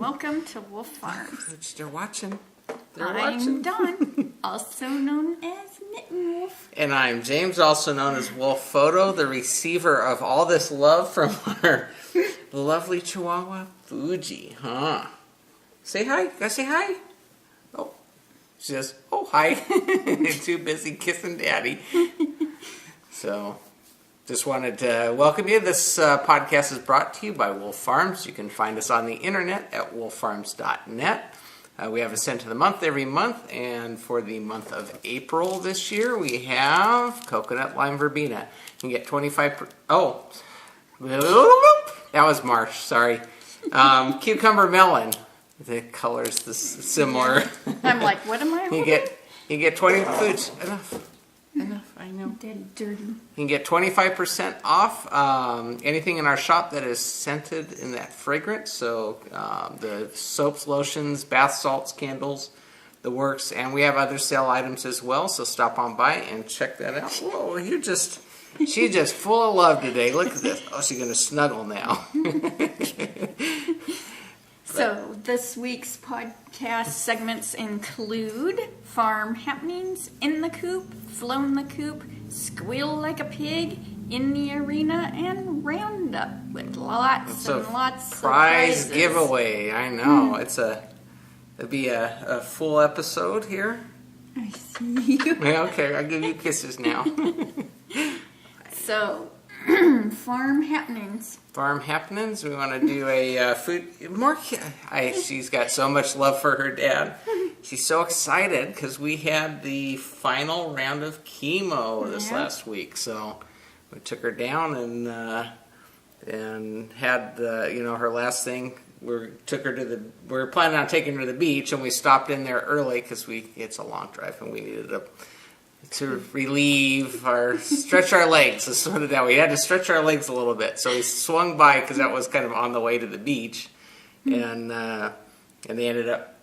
welcome to Wolf Farms. They're watching. I'm Dawn, also known as Mitten Wolf. And I'm James, also known as Wolf Photo, the receiver of all this love from our lovely Chihuahua, Fuji, huh? Say hi. Gotta say hi. Oh, she says, oh, hi. Too busy kissing Daddy. So, just wanted to welcome you. This podcast is brought to you by Wolf Farms. You can find us on the internet at wolffarms.net. We have a scent of the month every month, and for the month of April this year, we have coconut lime verbena. You can get 25%. Oh, that was March. Sorry. Cucumber melon. The color's similar. I'm like, what am I holding? You get 20 foods. Enough, I know. Dead dirty. You can get 25% off anything in our shop that is scented in that fragrance. So the soaps, lotions, bath salts, candles, the works. And we have other sale items as well. So stop on by and check that out. Whoa, she's just full of love today. Look at this. Oh, she's going to snuggle now. So this week's podcast segments include farm happenings, in the coop, flown the coop, squeal like a pig, in the arena, and roundup with lots and lots of prize prizes. giveaway. I know. It'll be a full episode here. I see you. Yeah, okay, I'll give you kisses now. So, farm happenings. Farm happenings. We want to do a food. She's got so much love for her dad. She's so excited because we had the final round of chemo this last week. So we took her down and had her last thing. We were planning on taking her to the beach, and we stopped in there early because it's a long drive and we needed to stretch our legs. Let's put it that way. We had to stretch our legs a little bit. So we swung by because that was kind of on the way to the beach. And they ended up...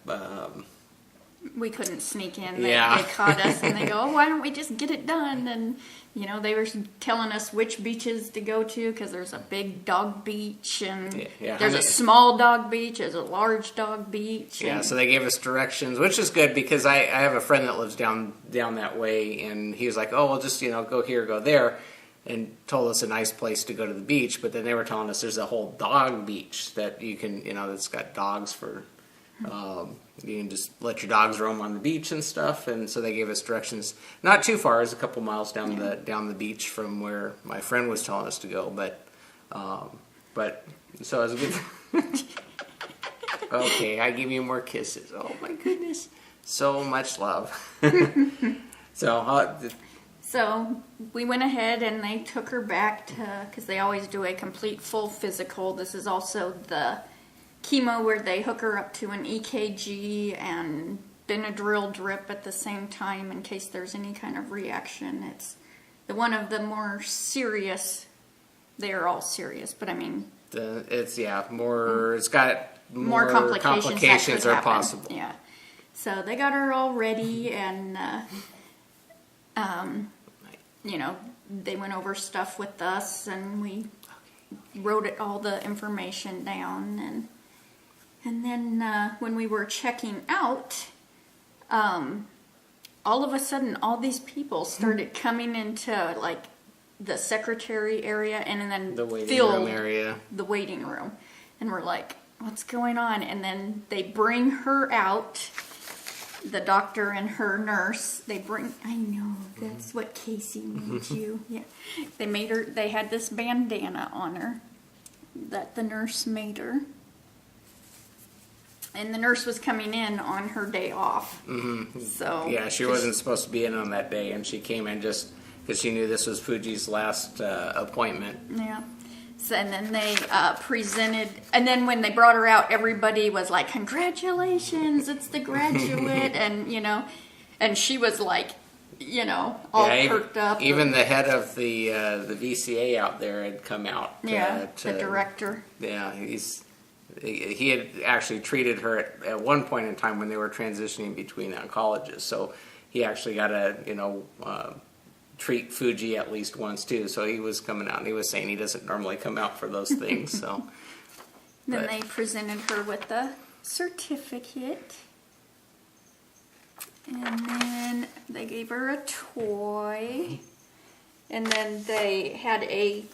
we couldn't sneak in. They caught us and they go, oh, why don't we just get it done? And, they were telling us which beaches to go to because there's a big dog beach and there's a small dog beach, there's a large dog beach. Yeah, so they gave us directions, which is good because I have a friend that lives down that way, and he was like, oh, well, just, go here, go there, and told us a nice place to go to the beach. But then they were telling us there's a whole dog beach that you can, that's got dogs for... you can just let your dogs roam on the beach and stuff, and so they gave us directions. Not too far, it's a couple miles down the beach from where my friend was telling us to go. But so it was a good. Okay, I give you more kisses. Oh my goodness, so much love. So we went ahead and they took her back to, because they always do a complete full physical. This is also the chemo where they hook her up to an EKG and Benadryl drip at the same time in case there's any kind of reaction. It's one of the more serious. They are all serious, but I mean, it's got more complications are possible. Yeah, so they got her all ready and they went over stuff with us and we wrote all the information down and then when we were checking out, all of a sudden, all these people started coming into like the secretary area and then the waiting room area. The waiting room, and we're like, "What's going on?" And then they bring her out. The doctor and her nurse. I know that's what Casey made you. Yeah, they made her. They had this bandana on her that the nurse made her. And the nurse was coming in on her day off. Mm-hmm. So yeah, she wasn't supposed to be in on that day, and she came in just because she knew this was Fuji's last appointment. Yeah. So, and then they presented, and then when they brought her out, everybody was like, "Congratulations, it's the graduate," and and she was like, all perked up. Even the head of the VCA out there had come out. The director. Yeah, he had actually treated her at one point in time when they were transitioning between oncologists. So he actually got to, treat Fuji at least once too. So he was coming out and he was saying he doesn't normally come out for those things. So then they presented her with the certificate. And then they gave her a toy. And then they had a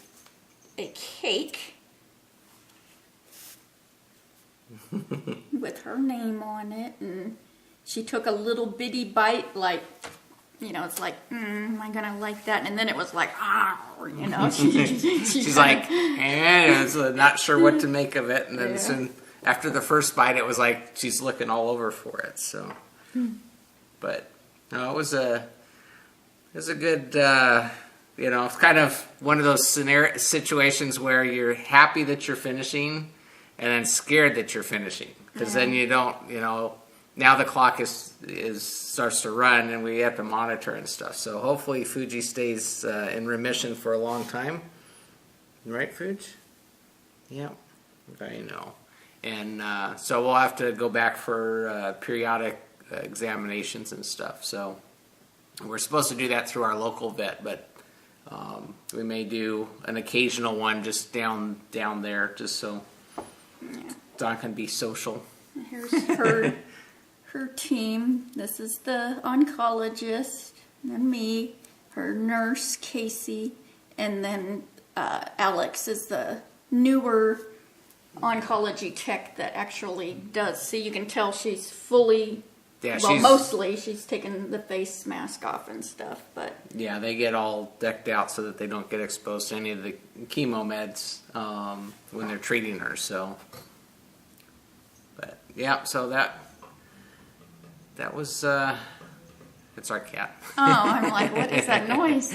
cake with her name on it. And she took a little bitty bite, like, you know, it's like, am I gonna like that? And then it was like, you know, she's like, not sure what to make of it. And then soon after the first bite, it was like she's looking all over for it. So, but no, it was a good, you know, it's kind of one of those situations where you're happy that you're finishing, and then scared that you're finishing, because then you don't, you know. Now the clock starts to run, and we have to monitor and stuff. So hopefully Fuji stays in remission for a long time. Right, Fuji? Yeah, I know. And so we'll have to go back for periodic examinations and stuff. So we're supposed to do that through our local vet, but we may do an occasional one just down there, just so Dawn can be social. Here's her team. This is the oncologist, and then me, her nurse, Casey, and then Alex is the newer oncology tech that actually does. See, you can tell she's fully, mostly she's taken the face mask off and stuff, but... Yeah, they get all decked out so that they don't get exposed to any of the chemo meds when they're treating her, so... But, yeah, so that was, it's our cat. Oh, I'm like, what is that noise?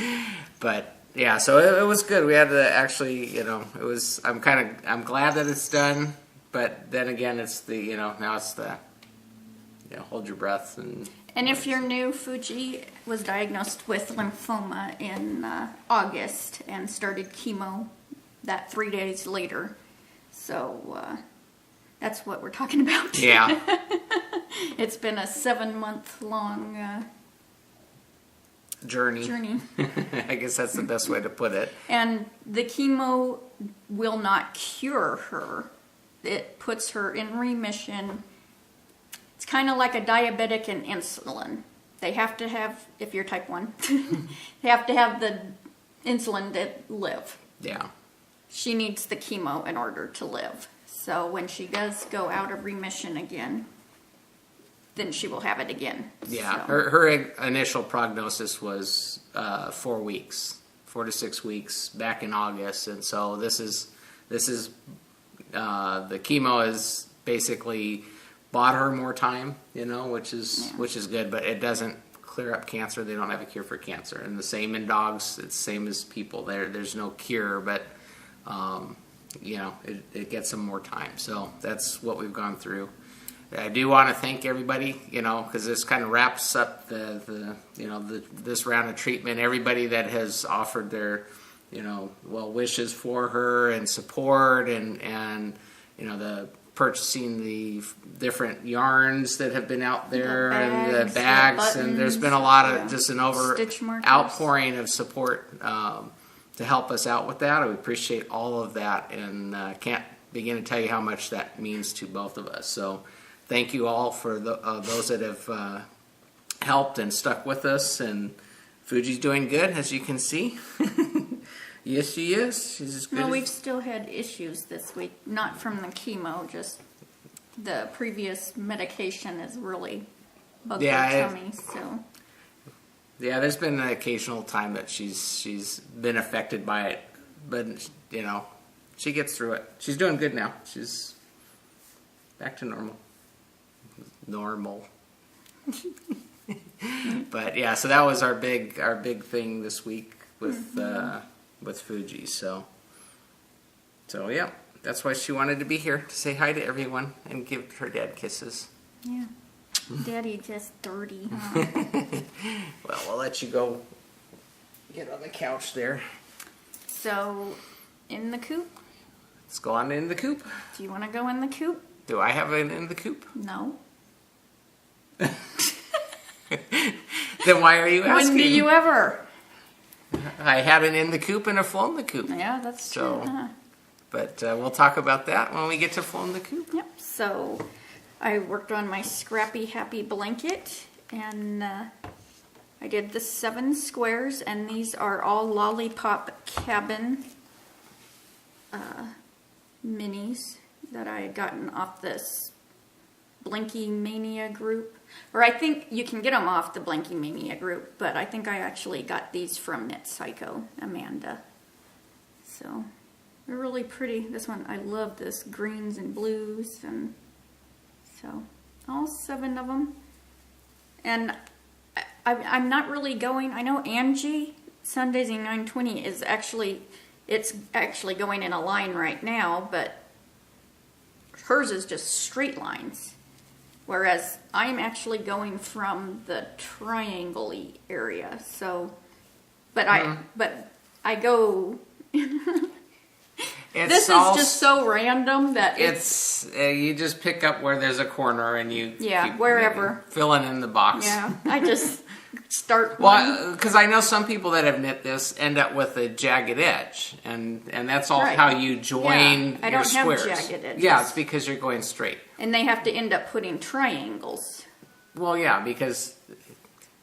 But, yeah, so it was good. We had to actually, you know, it was, I'm glad that it's done, but then again, it's the, you know, now it's the, you know, hold your breath. And if you're new, Fuji was diagnosed with lymphoma in August and started chemo that 3 days later. So, that's what we're talking about. Yeah. It's been a 7-month-long journey. I guess that's the best way to put it. And the chemo will not cure her. It puts her in remission. It's kind of like a diabetic and insulin. They have to have, if you're type 1, they have to have the insulin to live. Yeah. She needs the chemo in order to live. So when she does go out of remission again, then she will have it again. Yeah, so. her initial prognosis was 4 to 6 weeks back in August, and so this is the chemo has basically bought her more time, you know, which is good, but it doesn't clear up cancer. They don't have a cure for cancer, and the same in dogs. It's the same as people. There's no cure, but you know, it gets them more time. So that's what we've gone through. I do want to thank everybody, you know, because this kind of wraps up this round of treatment. Everybody that has offered their, you know, well wishes for her and support, and you know, the purchasing the different yarns that have been out there, and the bags, buttons, and there's been a lot of just an outpouring of support to help us out with that. I appreciate all of that, and can't begin to tell you how much that means to both of us. So thank you all for those that have helped and stuck with us. And Fuji's doing good, as you can see. Yes, she is. She's as good. No, we've still had issues this week, not from the chemo, just the previous medication has really bugged her tummy. So. Yeah, there's been an occasional time that she's been affected by it, but you know, she gets through it. She's doing good now. She's back to normal. But yeah, so that was our big thing this week with Fuji. So yeah, that's why she wanted to be here, to say hi to everyone and give her dad kisses. Yeah. Daddy just 30, huh? Well, we'll let you go get on the couch there. So, in the coop? Let's go on in the coop. Do you want to go in the coop? Do I have an in the coop? No. Then why are you asking? When do you ever? I had an in the coop and a flown the coop. Yeah, that's true. Huh? But we'll talk about that when we get to flown the coop. Yep. So I worked on my Scrappy Happy blanket, and I did the 7 squares, and these are all Lollipop Cabin minis that I had gotten off this Blinky Mania group. Or I think you can get them off the Blinky Mania group, but I think I actually got these from Knit Psycho, Amanda. So they're really pretty. This one, I love this greens and blues, and so all 7 of them. And I'm not really going, I know Angie, Sundays in 920 is actually, it's actually going in a line right now, but hers is just straight lines. Whereas I'm actually going from the triangle-y area, so, but I go, this is just so random that it's you just pick up where there's a corner and you keep wherever filling in the box. Yeah, I just start. Well, because I know some people that have knit this end up with a jagged edge, and that's all how you join I your don't squares. have jagged edges. Yeah, it's because you're going straight. And they have to end up putting triangles. Well, yeah, because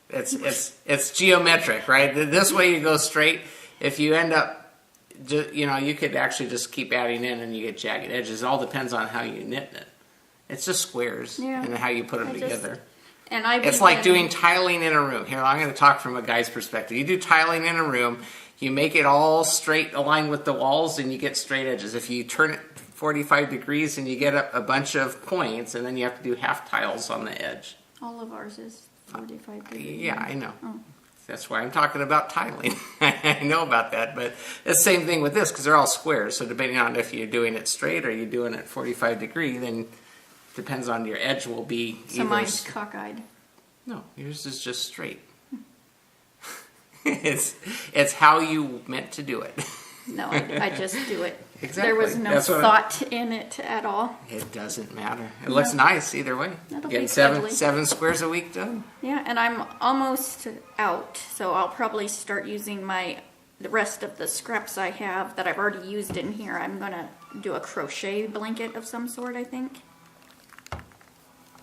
it's geometric, right? This way you go straight. If you end up, you could actually just keep adding in and you get jagged edges. It all depends on how you knit it. It's just squares and how you put them together. It's like doing tiling in a room. Here, I'm going to talk from a guy's perspective. You do tiling in a room, you make it all straight, aligned with the walls, and you get straight edges. If you turn it 45 degrees and you get a bunch of points, and then you have to do half tiles on the edge. All of ours is 45 degrees. Yeah, I know. Oh. That's why I'm talking about tiling. I know about that, but it's the same thing with this because they're all squares. So depending on if you're doing it straight or you're doing it 45 degree, then depends on your edge will be. So mine's cockeyed. No, yours is just straight. It's how you meant to do it. No, I just do it. Exactly. There was no thought in it at all. It doesn't matter. It looks nice either way. That'll Getting be seven squares a week done. Yeah, and I'm almost out, so I'll probably start using the rest of the scraps I have that I've already used in here. I'm gonna do a crochet blanket of some sort, I think.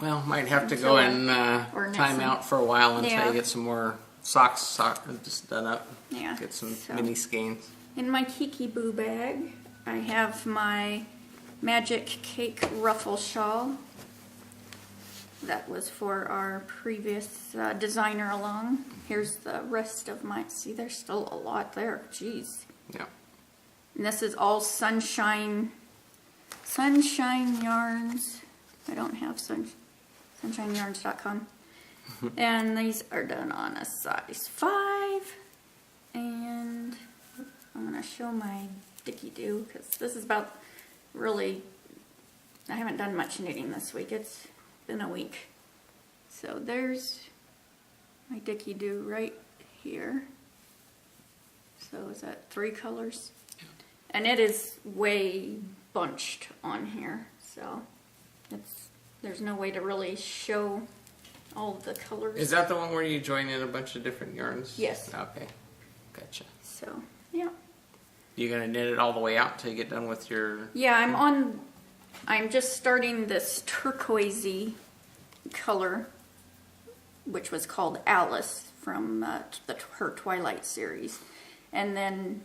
Well, might have to go in time out for a while until you get some more socks just done up. Yeah. Get some mini skeins. In my Kiki Boo bag, I have my Magic Cake Ruffle Shawl. That was for our previous designer along. Here's the rest of my, see there's still a lot there, jeez. Yeah. And this is all Sunshine yarns. I don't have sunshineyarns.com. And these are done on a size 5. And I'm going to show my Dicky-Doo because this is about really, I haven't done much knitting this week. It's been a week. So there's my Dicky-Doo right here. So is that 3 colors? Yeah. And it is way bunched on here. So there's no way to really show all of the colors. Is that the one where you join in a bunch of different yarns? Yes. Okay. Gotcha. So, yeah. You gonna knit it all the way out until you get done with your... Yeah, I'm just starting this turquoisey color, which was called Alice from her Twilight series. And then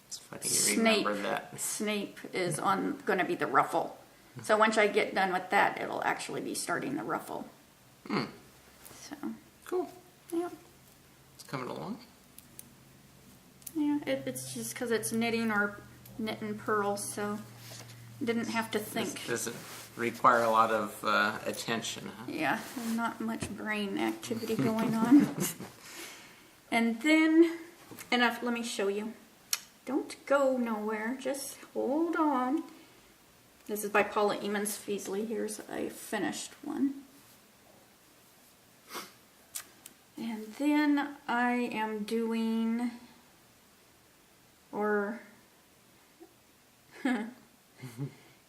it's funny you remember that. Snape is going to be the ruffle. So once I get done with that, it'll actually be starting the ruffle. So. Cool. Yeah. It's coming along. Yeah, it's just because it's knitting or knit and purl, so didn't have to think. This doesn't require a lot of attention, huh? Yeah, not much brain activity going on. And then, let me show you. Don't go nowhere, just hold on. This is by Paula Emons Feasley. Here's a finished one. And then I am doing...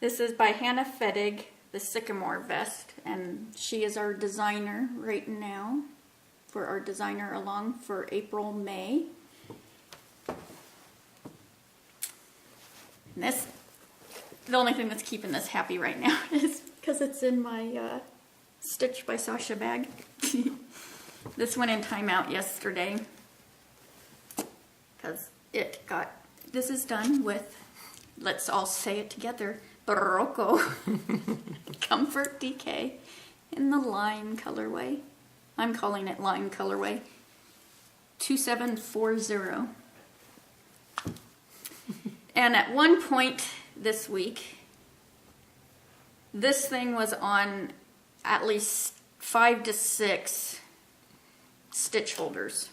This is by Hannah Fettig, the Sycamore Vest, and she is our designer right now for our designer along for April, May. And the only thing that's keeping this happy right now is because it's in my Stitch by Sasha bag. This went in timeout yesterday because this is done with, let's all say it together, Barocco Comfort DK in the lime colorway. I'm calling it lime colorway. 2740. And at one point this week, this thing was on at least 5 to 6 stitch holders.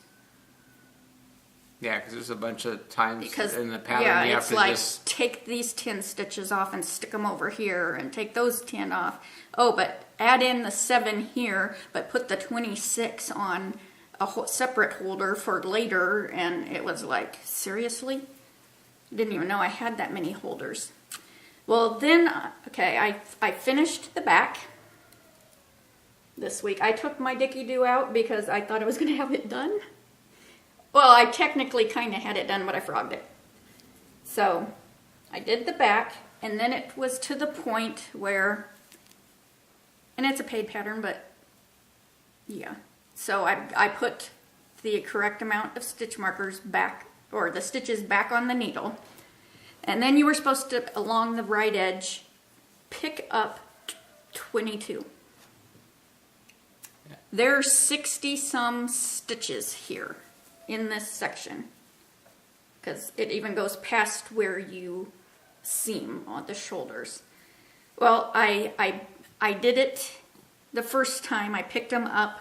Yeah, because there's a bunch of times in the pattern yeah, you have it's to like just... take these 10 stitches off and stick them over here, and take those 10 off. Oh, but add in the 7 here, but put the 26 on a separate holder for later. And it was like, seriously? Didn't even know I had that many holders. Well, then, okay, I finished the back this week. I took my Dickie-Doo out because I thought I was going to have it done. Well, I technically kind of had it done, but I frogged it. So I did the back, and then it was to the point where, and it's a paid pattern, but yeah. So I put the correct amount of stitch markers back, or the stitches back on the needle. And then you were supposed to, along the right edge, pick up 22. Yeah. There's 60-some stitches here in this section, because it even goes past where you seam on the shoulders. Well, I did it the first time. I picked them up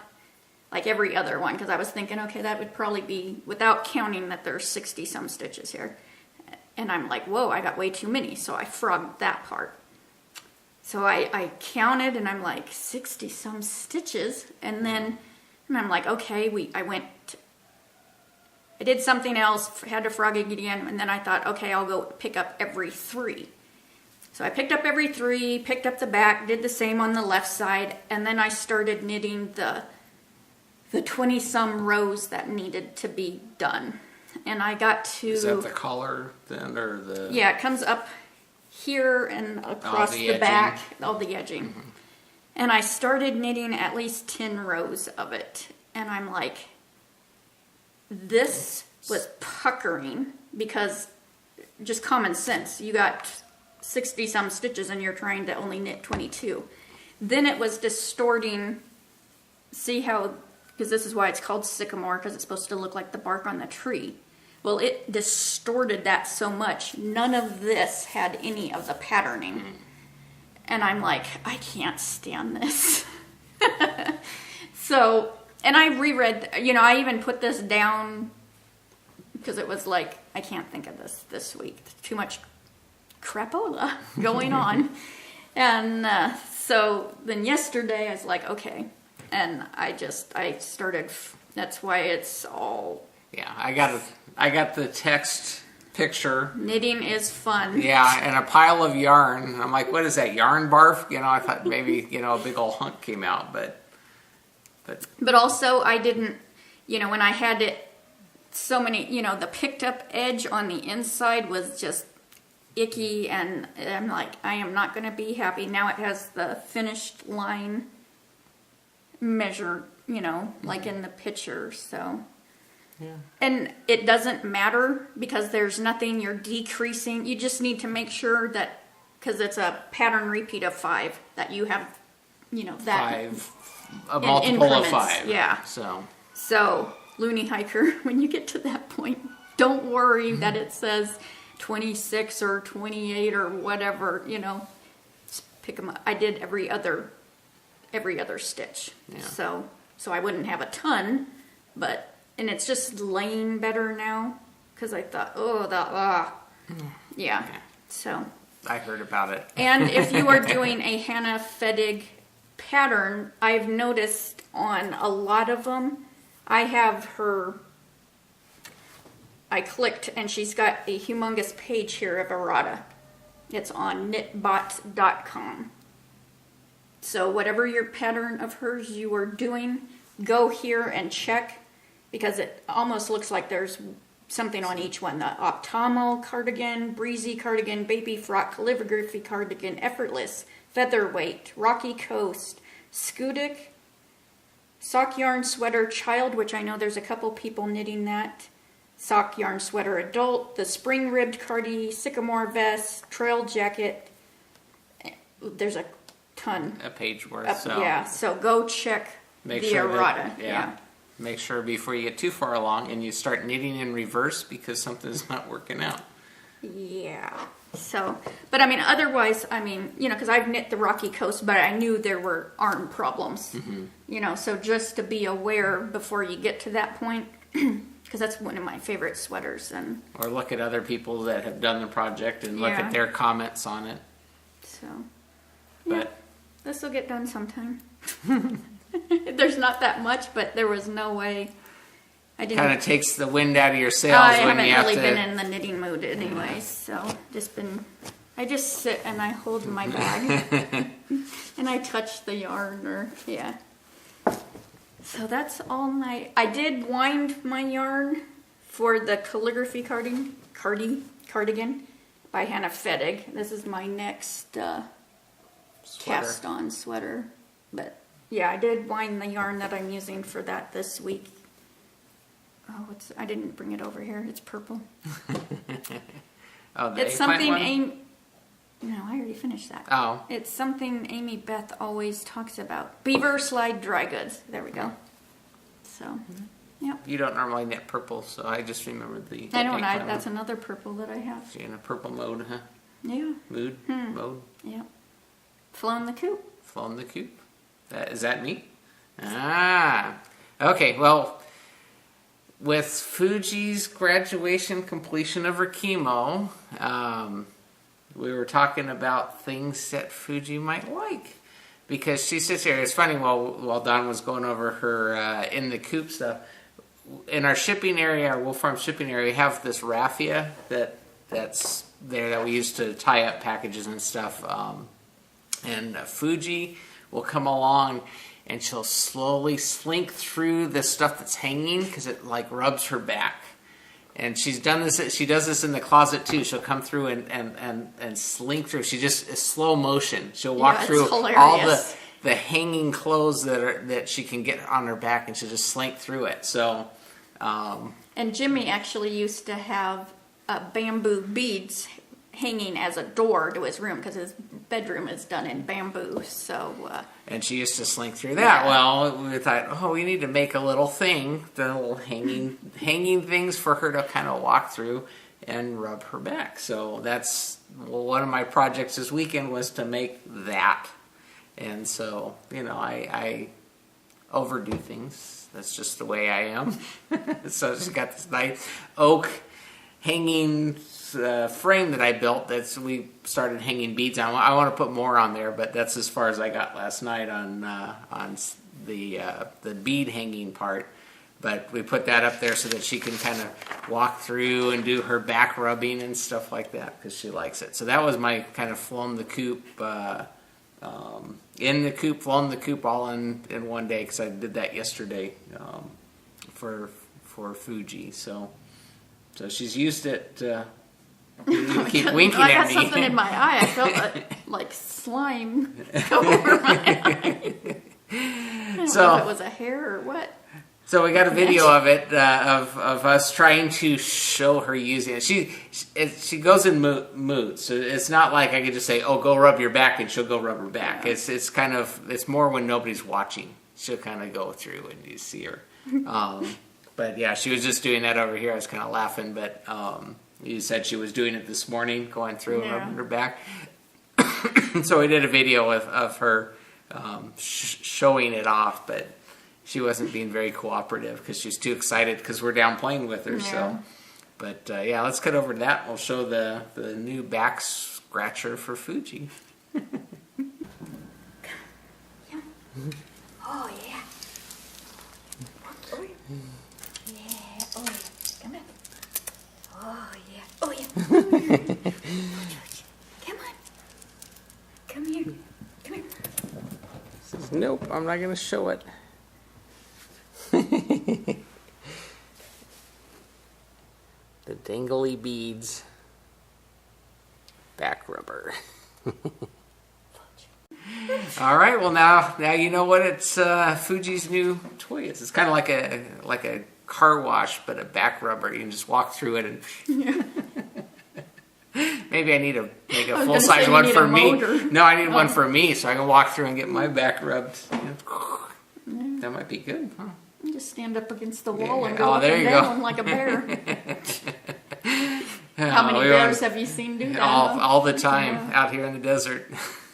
like every other one, because I was thinking, okay, that would probably be, without counting that there's 60-some stitches here. And I'm like, whoa, I got way too many, so I frogged that part. So I counted, and I'm like, 60-some stitches, and I'm like, okay, I did something else, had to frog it again, and then I thought, okay, I'll go pick up every 3. So I picked up every 3, picked up the back, did the same on the left side, and then I started knitting the 20-some rows that needed to be done. And I got to... Is that the collar then, or the... Yeah, it comes up here and across the back, all the edging. Mm-hmm. And I started knitting at least 10 rows of it. And I'm like... This was puckering, because just common sense. You got 60-some stitches and you're trying to only knit 22. Then it was distorting. See how, because this is why it's called sycamore, because it's supposed to look like the bark on the tree. Well, it distorted that so much. None of this had any of the patterning. And I'm like, I can't stand this. So... And I reread, I even put this down because it was like, I can't think of this week. Too much crapola going on. And so then yesterday I was like, okay. And I started, that's why it's all... Yeah, I got the text picture. Knitting is fun. Yeah, and a pile of yarn. I'm like, what is that, yarn barf? I thought maybe, a big old hunk came out, but also I didn't, when I had it so many, the picked up edge on the inside was just icky, and I'm like, I am not going to be happy. Now it has the finished line measure, like in the picture, so. Yeah. And it doesn't matter, because there's nothing you're decreasing. You just need to make sure that, because it's a pattern repeat of 5, that you have, that. 5. A multiple of 5. Yeah. So, Looney Hiker, when you get to that point, don't worry that it says 26 or 28 or whatever, just pick them up. I did every other stitch. Yeah. So I wouldn't have a ton, and it's just laying better now, because I thought, yeah. Okay. So. I heard about it. And if you are doing a Hannah Fedig pattern, I've noticed on a lot of them, I clicked, and she's got a humongous page here of errata. It's on knitbot.com. So whatever your pattern of hers you are doing, go here and check, because it almost looks like there's something on each one. The Optimal cardigan, Breezy cardigan, Baby Frock, Calligraphy cardigan, Effortless, Featherweight, Rocky Coast, Scudic, Sock Yarn Sweater Child, which I know there's a couple people knitting that. Sock Yarn Sweater Adult, the Spring Ribbed Cardi, Sycamore Vest, Trail Jacket. There's a ton. A page worth. Yeah, so go check the errata. Yeah. Make sure before you get too far along and you start knitting in reverse because something's not working out. Yeah. So, but I mean, otherwise, I mean, you know, because I've knit the Rocky Coast, but I knew there were arm problems. You know, so just to be aware before you get to that point, because that's one of my favorite sweaters. And or look at other people that have done the project and look at their comments on it. So, but this will get done sometime. There's not that much, but there was no way. I didn't. Kind of takes the wind out of your sails when you have to. I haven't really been in the knitting mood anyway, so I just sit and I hold my bag and I touch the yarn So that's all I did wind my yarn for the Calligraphy cardigan by Hannah Fettig. This is my next cast on sweater. But yeah, I did wind the yarn that I'm using for that this week. Oh, I didn't bring it over here. It's purple. It's something Amy. No, I already finished that. Oh. It's something Amy Beth always talks about. Beaver Slide Dry Goods. There we go. So, yep. You don't normally knit purple, so I just remembered the. I don't know. That's another purple that I have. You're in a purple mode, huh? Yeah. Mode. Yep. Flown the Coop. Flown the Coop. Is that me? Ah. Okay. Well. With Fuji's graduation completion of her chemo, we were talking about things that Fuji might like. Because she sits here, it's funny, while Dawn was going over her in the Coop stuff, in our shipping area, our Wolf Farm shipping area, we have this raffia that's there that we use to tie up packages and stuff. And Fuji will come along and she'll slowly slink through the stuff that's hanging because it like rubs her back. And she's done this. She does this in the closet too. She'll come through and slink through. She just is slow motion. She'll walk through all the hanging clothes that she can get on her back, and she'll just slink through it. So, and Jimmy actually used to have bamboo beads hanging as a door to his room because his bedroom is done in bamboo. So and she used to slink through that. Yeah. Well, we thought, we need to make a little thing, the little hanging things for her to kind of walk through and rub her back. So that's one of my projects this weekend was to make that. And so, I overdo things. That's just the way I am. So she's got this nice oak hanging frame that I built we started hanging beads on. I want to put more on there, but that's as far as I got last night on the bead hanging part. But we put that up there so that she can kind of walk through and do her back rubbing and stuff like that because she likes it. So that was my kind of flown the coop, in the coop, flown the coop all in one day because I did that yesterday for Fuji. So she's used it. You keep winking at me. I got something in my eye. I felt like slime come over my eye. I don't know if it was a hair or what. So we got a video of it of us trying to show her using it. She goes in mood, so it's not like I could just say, "Oh, go rub your back," and she'll go rub her back. Yeah. It's more when nobody's watching. She'll kind of go through and you see her. But yeah, she was just doing that over here. I was kind of laughing, but. You said she was doing it this morning, going through and rubbing her back. So we did a video of her showing it off, but she wasn't being very cooperative because she's too excited because we're down playing with her. Yeah. So, but let's cut over to that. We'll show the new back scratcher for Fuji. Yeah. Oh yeah. Oh yeah. Oh yeah. Come on. Oh yeah. Oh yeah. Come on. Come here. Come here. Nope, I'm not going to show it. Dangly beads. Back rubber. All right, well now you know what it's Fuji's new toy is. It's kind of like a car wash, but a back rubber. You can just walk through it and. Yeah. Maybe I need to make a full size one for me. No, I need one for me so I can walk through and get my back rubbed. That might be good, huh? You just stand up against the wall and go oh, up there and you down go. like a bear. How many bears have you seen do that? All the time out here in the desert.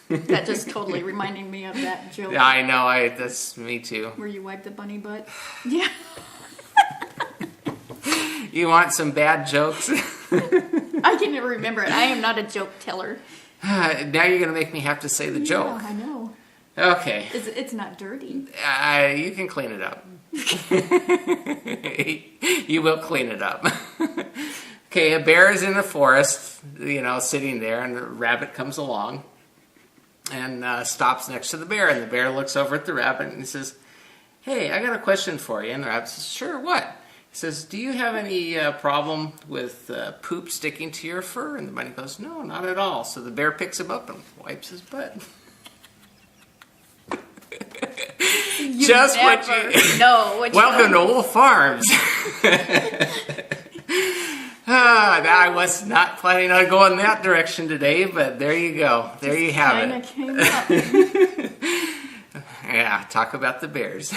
That just totally reminding me of that joke. Yeah, I know. That's me too. Where you wipe the bunny butt. Yeah. You want some bad jokes? I can never remember it. I am not a joke teller. Now you're going to make me have to say the joke. Yeah, I know. Okay. It's not dirty. You can clean it up. You will clean it up. Okay, a bear is in the forest, sitting there, and a rabbit comes along and stops next to the bear. And the bear looks over at the rabbit and he says, "Hey, I got a question for you." And the rabbit says, "Sure, what?" He says, "Do you have any problem with poop sticking to your fur?" And the bunny goes, "No, not at all." So the bear picks him up and wipes his butt. Just what you know. Welcome to Wolf Farms. I was not planning on going that direction today, but there you go. There you have it. Came up. Yeah, talk about the bears.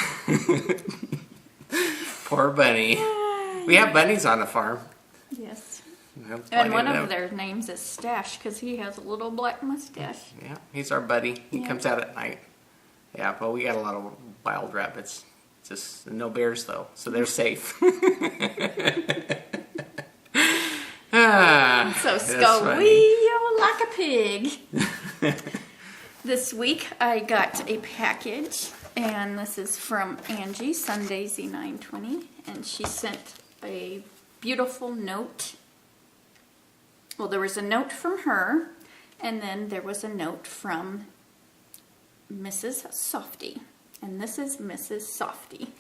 Poor bunny. We have bunnies on the farm. Yes. And one of their names is Stash because he has a little black mustache. Yeah, he's our buddy. He comes out at night. Yeah, but we got a lot of wild rabbits. Just no bears though, so they're safe. So squeal like a pig. This week I got a package, and this is from Angie, Sunday Z920, and she sent a beautiful note. Well, there was a note from her, and then there was a note from Mrs. Softy, and this is Mrs. Softy.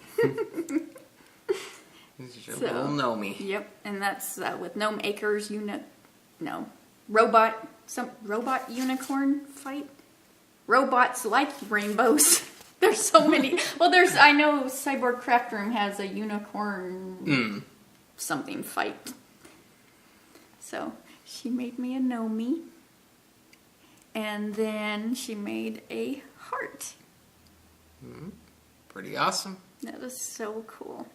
This is your little Nomi. Yep, and that's with Gnome Acres robot unicorn fight. Robots like rainbows. There's so many. Well, I know Cyborg Craft Room has a unicorn something fight. So she made me a Nomi, and then she made a heart. Pretty awesome. That was so cool.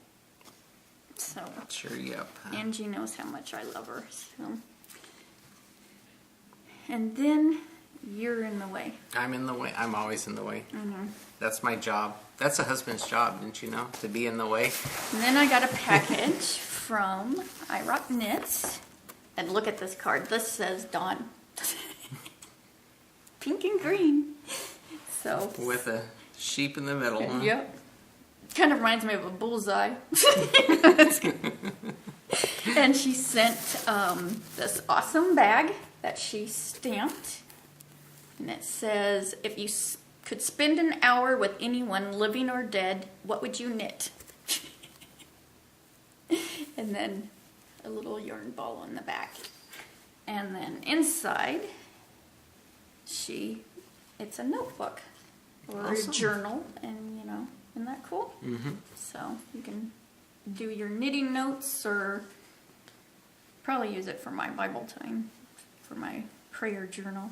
So cheer you up. Angie knows how much I love her. So, and then you're in the way. I'm in the way. I'm always in the way. Mm-hmm. That's my job. That's a husband's job, didn't you know? To be in the way. And then I got a package from I Rock Knits. And look at this card. This says Dawn. Pink and green. So with a sheep in the middle. Huh? Yep. Kind of reminds me of a bullseye. And she sent this awesome bag that she stamped. And it says, if you could spend an hour with anyone living or dead, what would you knit? And then a little yarn ball on the back. And then inside, it's a notebook or a journal, and isn't that cool? Mm-hmm. So you can do your knitting notes, or probably use it for my Bible time, for my prayer journal.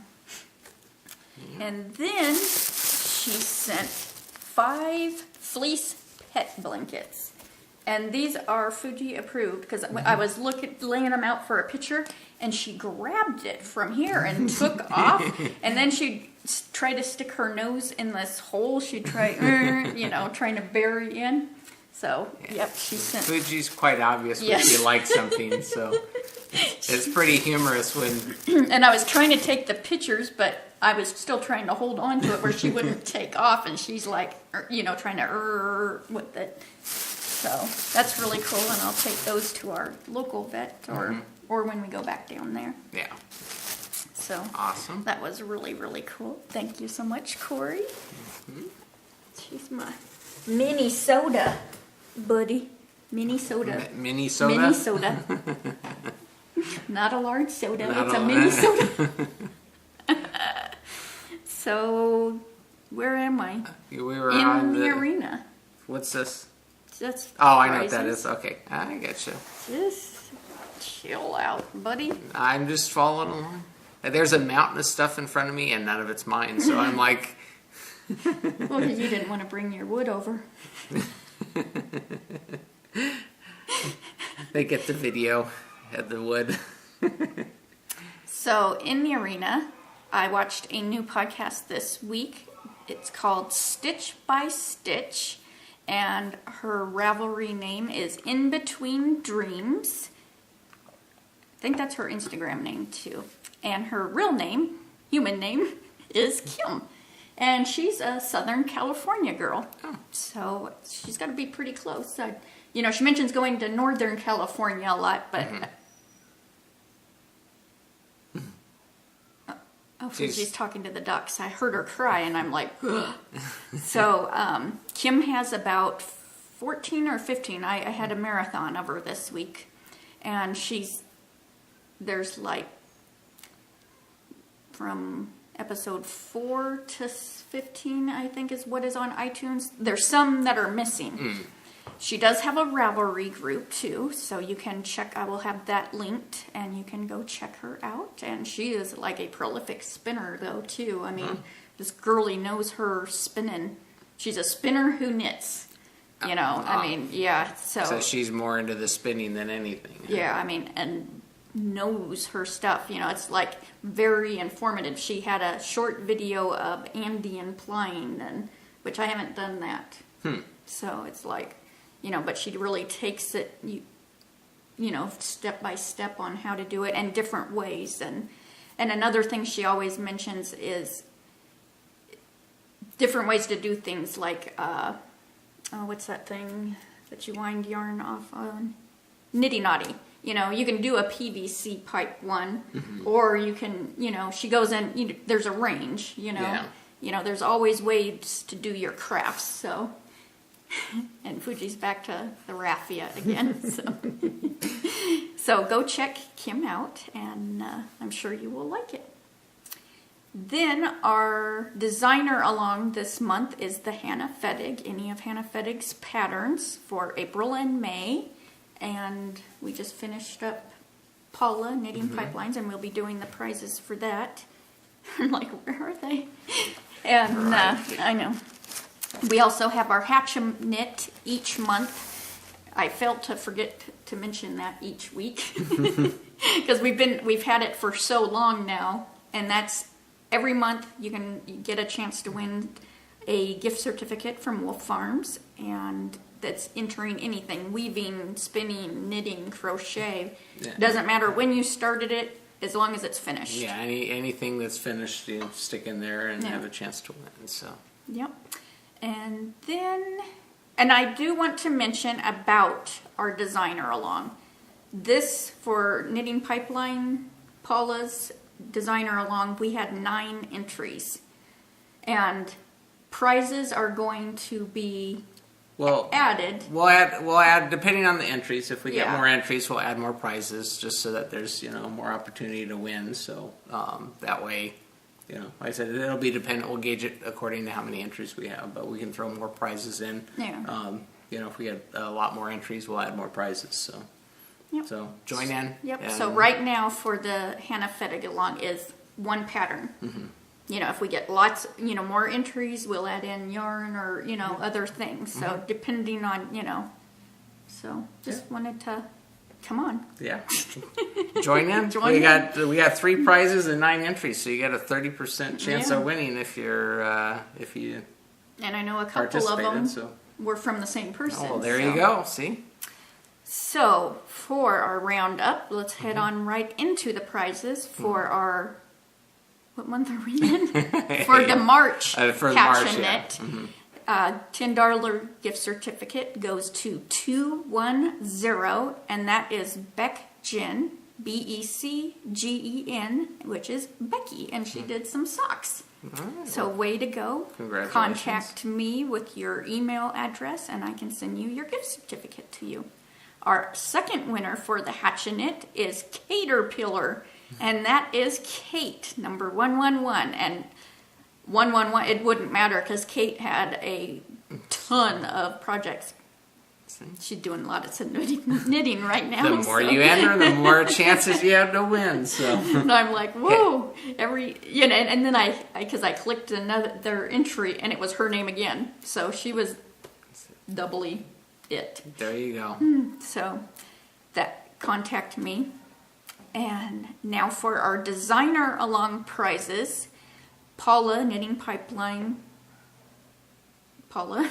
Yeah. And then she sent 5 fleece pet blankets. And these are Fuji approved, because I was laying them out for a picture, and she grabbed it from here and took off, and then she tried to stick her nose in this hole. She tried, trying to bury in. So, yep, she sent. Fuji's quite obvious when she likes something, so it's pretty humorous when. And I was trying to take the pictures, but I was still trying to hold on to it where she wouldn't take off, and she's like, trying to with it. So that's really cool, and I'll take those to our local vet or when we go back down there. Yeah. So awesome. That was really, really cool. Thank you so much, Corey. Mm-hmm. She's my Minnesota buddy. Mini soda. Mini soda? Mini soda. Not a large soda. Not It's a mini soda. So, where am I? We were in the arena. What's this? That's Oh, I know what that is. Okay, I get you. Just chill out, buddy. I'm just following along. There's a mountain of stuff in front of me, and none of it's mine. So I'm like, Well, because you didn't want to bring your wood over. they get the video at the wood. So, in the arena, I watched a new podcast this week. It's called Stitch by Stitch, and her Ravelry name is In Between Dreams. I think that's her Instagram name, too. And her real name, human name, is Kim. And she's a Southern California girl. Oh. So, she's got to be pretty close. She mentions going to Northern California a lot, but... Mm-hmm. Oh, she's talking to the ducks. I heard her cry, and I'm like, ugh. So, Kim has about 14 or 15. I had a marathon of her this week. And there's like, from episode 4 to 15, I think is what is on iTunes. There's some that are missing. She does have a Ravelry group too, so you can check. I will have that linked, and you can go check her out. And she is like a prolific spinner, though, too. I mean, this girlie knows her spinning. She's a spinner who knits. I mean, yeah. So she's more into the spinning than anything. Yeah, I mean, and knows her stuff. It's like very informative. She had a short video of Andean plying, which I haven't done that. So it's like. But she really takes it, step by step on how to do it and different ways. And another thing she always mentions is different ways to do things like, what's that thing that you wind yarn off on? Nitty-knotty. You can do a PVC pipe one, or you can, she goes in, there's a range, Yeah. There's always ways to do your crafts, so... And Fuji's back to the raffia again. So go check Kim out, and I'm sure you will like it. Then our designer along this month is the Hannah Fedig, any of Hannah Fedig's patterns for April and May. And we just finished up Paula Knitting Pipelines, and we'll be doing the prizes for that. I'm like, where are they? And I know. We also have our Hatchem Knit each month. I failed to forget to mention that each week because we've had it for so long now, and that's every month you get a chance to win a gift certificate from Wolf Farms, and that's entering anything: weaving, spinning, knitting, crochet. Yeah. Doesn't matter when you started it, as long as it's finished. Yeah, anything that's finished, stick in there and have a chance to win. So. Yep. And I do want to mention about our designer along. This, for Knitting Pipeline, Paula's designer along, we had 9 entries. And prizes are going to be added. We'll add, depending on the entries. If we get more entries, we'll add more prizes, just so that there's, more opportunity to win. So that way... like I said, it'll be dependent. We'll gauge it according to how many entries we have, but we can throw more prizes in. Yeah. If we get a lot more entries, we'll add more prizes. So, so join in. Yep. So right now for the Hannah Fedig along is 1 pattern. If we get lots, more entries, we'll add in yarn or other things. So depending on so just wanted to. Come on. Yeah. Join in. We got 3 prizes and 9 entries, so you got a 30% chance of winning if you. And I know a couple of them were from the same person. Oh, there you go. See. So for our roundup, let's head on right into the prizes for our. What month are we in? For the March Hatch and Knit. $10 gift certificate goes to 210, and that is Beckgen, Becgen, which is Becky, and she did some socks. So way to go. Congratulations. Contact me with your email address, and I can send you your gift certificate to you. Our second winner for the Hatchinit is Caterpillar, and that is Kate, number 111. And 111, it wouldn't matter because Kate had a ton of projects. She's doing a lot of knitting right now. The more you enter, the more chances you have to win. So and I'm like, whoa! And then I clicked another entry, and it was her name again. So she was doubly it. There you go. So that contact me. And now for our designer along prizes, Paula Knitting Pipeline. Paula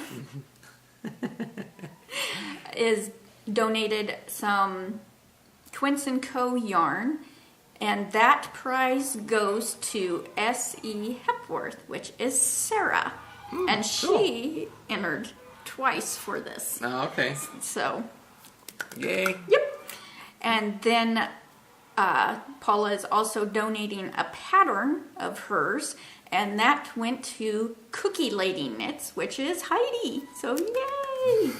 is donated some Quince & Co. yarn, and that prize goes to S.E. Hepworth, which is Sarah. And she entered twice for this. Oh, okay. So, yay. yep. And then Paula is also donating a pattern of hers, and that went to Cookie Lady Knits, which is Heidi. So, yay!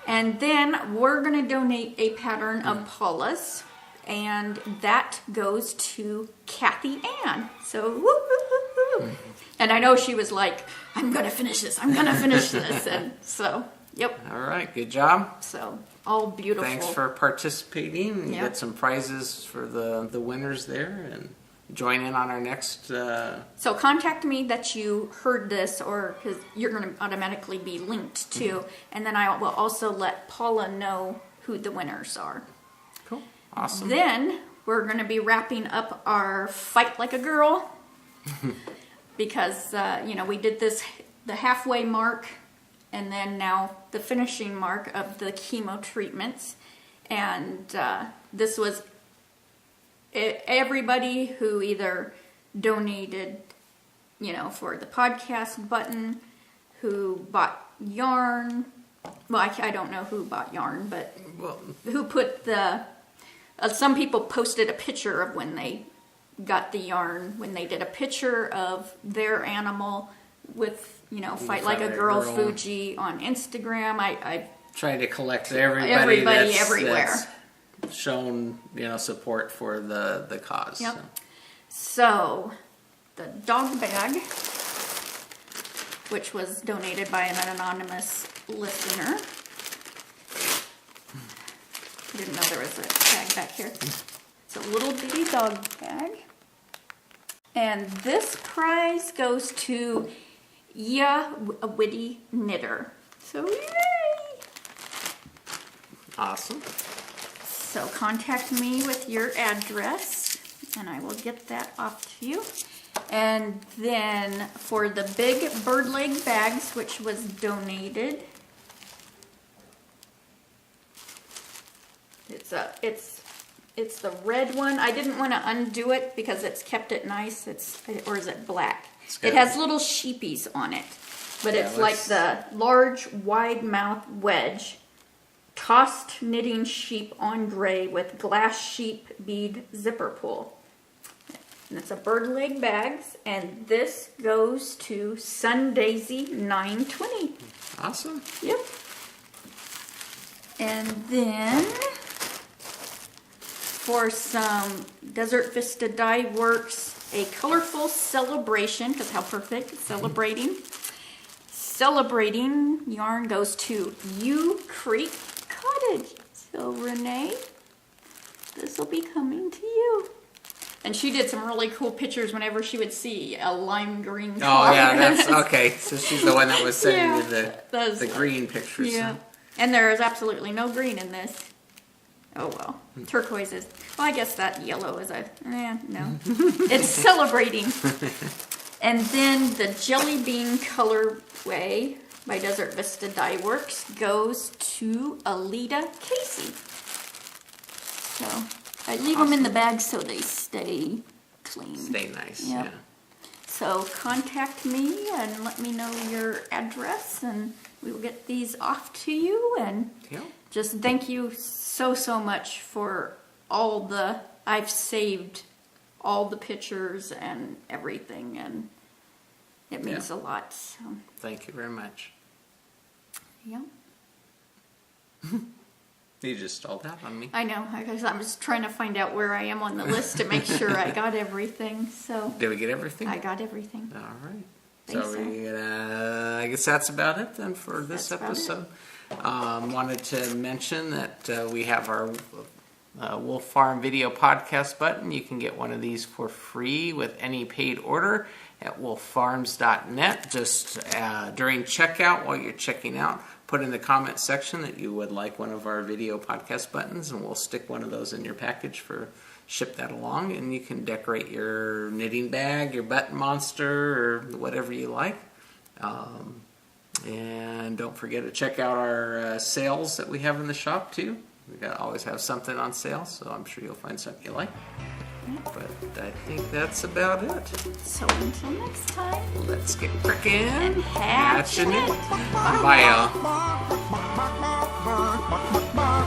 And then we're going to donate a pattern of Paula's, and that goes to Kathy Ann. So, woo-hoo-hoo-hoo. And I know she was like, I'm going to finish this. And so, yep. All right, good job. So, all beautiful. Thanks for participating. You Yep. get some prizes for the winners there, and join in on our next. So contact me that you heard this, or because you're going to automatically be linked to, and then I will also let Paula know who the winners are. Cool. Awesome. Then we're going to be wrapping up our Fight Like a Girl because we did the halfway mark, and then now the finishing mark of the chemo treatments, and this was everybody who either donated, for the podcast button, who bought yarn. Well, I don't know who bought yarn, but who put some people posted a picture of when they got the yarn, when they did a picture of their animal with, Fight Like a Girl Fuji on Instagram. I tried to collect everybody everywhere. That's shown support for the cause. Yep. So the dog bag, which was donated by an anonymous listener. I didn't know there was a tag back here. It's a little bitty dog bag. And this prize goes to a Witty Knitter. So yay! Awesome. So contact me with your address, and I will get that off to you. And then for the big bird leg bags, which was donated, it's the red one. I didn't want to undo it because it's kept it nice. Or is it black? It has little sheepies on it, but it's like the large wide mouth wedge. Tossed knitting sheep en gray with glass sheep bead zipper pull. And it's a bird leg bags, and this goes to Sun Daisy 920. Awesome. Yep. And then for some Desert Vista Dye Works, a colorful celebration, because how perfect, celebrating yarn goes to U Creek Cottage. So Renee, this will be coming to you. And she did some really cool pictures whenever she would see a lime green color. Oh yeah, that's okay. So she's the one that was sending you the green pictures. Yeah. And there is absolutely no green in this. Oh well. Turquoise is, well, I guess that yellow is no. It's celebrating. And then the Jelly Bean colorway by Desert Vista Dye Works goes to Alita Casey. So I leave them in the bag so they stay clean. Stay nice. Yep. Yeah. So contact me and let me know your address, and we will get these off to you. And just thank you so much for I've saved all the pictures and everything, and it means a lot. So. Thank you very much. Yeah. You just stalled out on me. I know, because I'm just trying to find out where I am on the list to make sure I got everything. So Did we get everything? I got everything. All right. Thanks, So I guess that's about it then for this That's about episode. Wanted to mention that we have our Wolf Farm video podcast button. You can get one of these for free with any paid order at wolffarms.net. Just during checkout, while you're checking out, put in the comment section that you would like one of our video podcast buttons, and we'll stick one of those in your package for ship that along, and you can decorate your knitting bag, your button monster, or whatever you like. And don't forget to check out our sales that we have in the shop too. We always have something on sale, so I'm sure you'll find something you like. But I think that's about it. So until next time, Let's get cracking and hatching it. Bye, y'all.